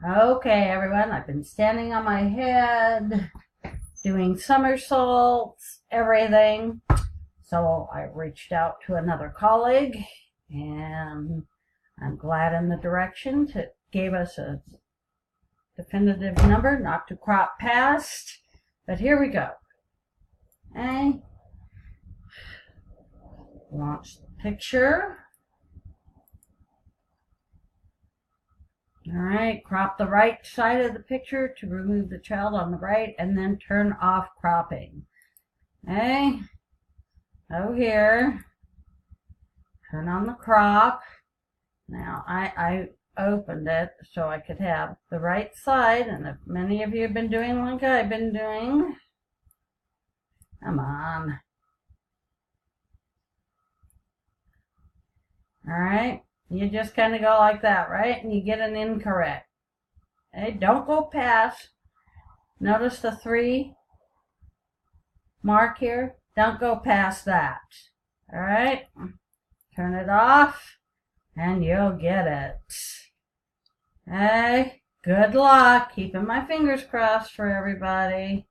Okay, everyone, I've been standing on my head, doing somersaults, everything. So I reached out to another colleague, and I'm glad in the direction gave us a definitive number not to crop past. But here we go. Okay. Launch the picture. All right, crop the right side of the picture to remove the child on the right, and then turn off cropping. Okay, over here, turn on the crop. Now I opened it so I could have the right side, and if many of you have been doing like I've been doing, come on. All right, you just kind of go like that, right? And you get an incorrect. Okay, don't go past. Notice the 3 mark here. Don't go past that. All right, turn it off, and you'll get it. Okay, good luck. Keeping my fingers crossed for everybody.